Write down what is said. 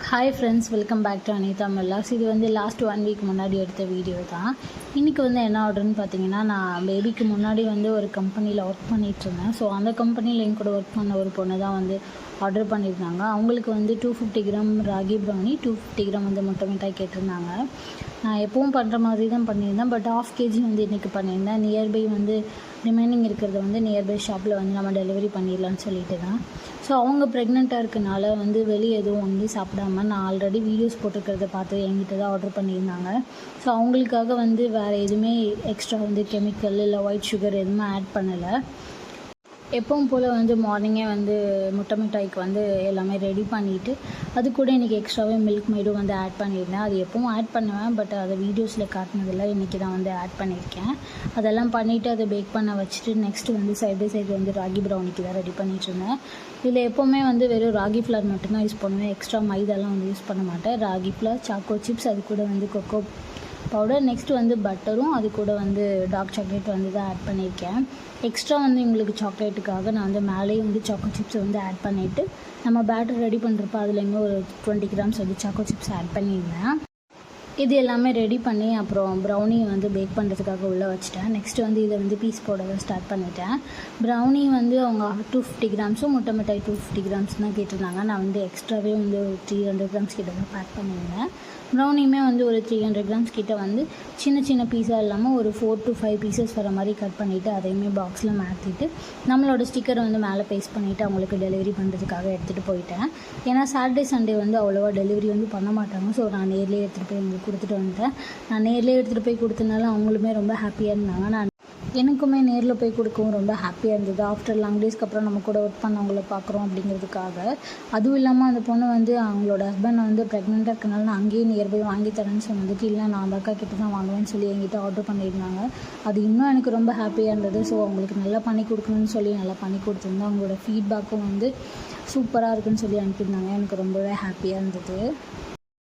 Hi friends, welcome back to Anitha மெல்லாஸ். இது வந்து லாஸ்ட் 1 வீக் முன்னாடி எடுத்த வீடியோ தான். இன்றைக்கி வந்து என்ன ஆர்டர்னு பார்த்தீங்கன்னா, நான் பேபிக்கு முன்னாடி வந்து ஒரு கம்பெனியில் ஒர்க் பண்ணிகிட்ருந்தேன். ஸோ அந்த கம்பெனியில் என் கூட ஒர்க் பண்ண ஒரு பொண்ணு தான் வந்து ஆர்டர் பண்ணியிருந்தாங்க. அவங்களுக்கு வந்து 250 கிராம் ராகி ப்ரௌனி, 250 கிராம் வந்து முட்டை மிட்டாய் கேட்டிருந்தாங்க. நான் எப்பவும் பண்ணுற மாதிரி தான் பண்ணியிருந்தேன். பட் 1/2 kg வந்து இன்றைக்கி பண்ணியிருந்தேன். நியர்பை வந்து ரிமைனிங் இருக்கிறத வந்து நியர்பை ஷாப்பில் வந்து நம்ம டெலிவரி பண்ணிடலான்னு சொல்லிட்டு தான். ஸோ அவங்க ப்ரெக்னெண்ட்டாக இருக்கனால வந்து வெளியே எதுவும் ஒன்றும் சாப்பிடாம நான் ஆல்ரெடி வீடியோஸ் போட்டுருக்கிறத பார்த்து என்கிட்ட தான் ஆர்டர் பண்ணியிருந்தாங்க. ஸோ அவங்களுக்காக வந்து வேறு எதுவுமே எக்ஸ்ட்ரா வந்து கெமிக்கல் இல்லை ஒயிட் சுகர் எதுவுமே ஆட் பண்ணலை. எப்பவும் போல் வந்து மார்னிங்கே வந்து முட்டை மிட்டாய்க்கு வந்து எல்லாமே ரெடி பண்ணிவிட்டு அது கூட இன்றைக்கி எக்ஸ்ட்ராவே மில்க் மெய்டும் வந்து ஆட் பண்ணியிருந்தேன். அது எப்பவும் ஆட் பண்ணுவேன், பட் அதை வீடியோஸில் காட்டினதில்லை. இன்றைக்கி தான் வந்து ஆட் பண்ணியிருக்கேன். அதெல்லாம் பண்ணிவிட்டு அதை பேக் பண்ண வச்சுட்டு நெக்ஸ்ட்டு வந்து சைட் பை சைடு வந்து ராகி ப்ரௌனிக்கு தான் ரெடி பண்ணிகிட்ருந்தேன். இதில் எப்போவுமே வந்து வெறும் ராகி ஃப்ளவர் மட்டும்தான் யூஸ் பண்ணுவேன். எக்ஸ்ட்ரா மைதெல்லாம் வந்து யூஸ் பண்ண மாட்டேன். ராகி ஃப்ளவர், சாக்கோ சிப்ஸ், அது கூட வந்து கொக்கோ பவுடர், நெக்ஸ்ட்டு வந்து பட்டரும், அது கூட வந்து டார்க் சாக்லேட் வந்து தான் ஆட் பண்ணியிருக்கேன். எக்ஸ்ட்ரா வந்து உங்களுக்கு சாக்லேட்டுக்காக நான் வந்து மேலேயும் வந்து சாக்கோ சிப்ஸை வந்து ஆட் பண்ணிவிட்டு நம்ம பேட்டர் ரெடி பண்ணுறப்ப அதுலேயுமே ஒரு 20 கிராம்ஸ் வந்து சாக்கோ சிப்ஸ் ஆட் பண்ணியிருந்தேன். இது எல்லாமே ரெடி பண்ணி அப்புறம் ப்ரௌனியை வந்து பேக் பண்ணுறதுக்காக உள்ளே வச்சுட்டேன். நெக்ஸ்ட்டு வந்து இதை வந்து பீஸ் போட ஸ்டார்ட் பண்ணிட்டேன். ப்ரௌனி வந்து அவங்க 250 கிராம்ஸும் முட்டை மிட்டாய் 250 கிராம்ஸ் தான் கேட்டிருந்தாங்க. நான் வந்து எக்ஸ்ட்ராவே வந்து ஒரு 300 கிராம்ஸ் கிட்ட தான் பேக் பண்ணியிருந்தேன். ப்ரௌனியுமே வந்து ஒரு 300 கிராம்ஸ் கிட்ட வந்து சின்ன சின்ன பீஸாக இல்லாமல் ஒரு 4 to 5 பீசஸ் வர மாதிரி கட் பண்ணிவிட்டு அதையுமே பாக்ஸில் மாற்றிட்டு நம்மளோட ஸ்டிக்கரை வந்து மேலே பேஸ்ட் பண்ணிவிட்டு அவங்களுக்கு டெலிவரி பண்ணுறதுக்காக எடுத்துகிட்டு போயிட்டேன். ஏன்னா சாட்டர்டே சண்டே வந்து அவ்வளோவா டெலிவரி வந்து பண்ண மாட்டாங்க. ஸோ நான் நேர்லேயே எடுத்துகிட்டு போய் அவங்களுக்கு கொடுத்துட்டு வந்துட்டேன். நான் நேர்லேயே எடுத்துகிட்டு போய் கொடுத்தனால அவங்களுமே ரொம்ப ஹாப்பியாக இருந்தாங்க. எனக்குமே நேரில் போய் கொடுக்கவும் ரொம்ப ஹாப்பியாக இருந்தது. ஆஃப்டர் லாங் டேஸ்க்கு அப்புறம் நம்ம கூட ஒர்க் பண்ணவங்கள பார்க்குறோம் அப்படிங்கிறதுக்காக. அதுவும் இல்லாமல் அந்த பொண்ணு வந்து அவங்களோட ஹஸ்பண்ட் வந்து ப்ரெக்னெண்ட்டாக இருக்கனால நான் அங்கேயே நியர்பை வாங்கி தரேன்னு சொன்னதுக்கு, இல்லை நான் அந்த அக்கா கிட்ட தான் வாங்குவேன்னு சொல்லி என்கிட்ட ஆர்டர் பண்ணியிருந்தாங்க. அது இன்னும் எனக்கு ரொம்ப ஹாப்பியாக இருந்தது. ஸோ அவங்களுக்கு நல்லா பண்ணி கொடுக்கணும்னு சொல்லி நல்லா பண்ணி கொடுத்துருந்தேன். அவங்களோட ஃபீட்பேக்கும் வந்து சூப்பராக இருக்குன்னு சொல்லி அனுப்பியிருந்தாங்க. எனக்கு ரொம்பவே ஹாப்பியாக இருந்தது.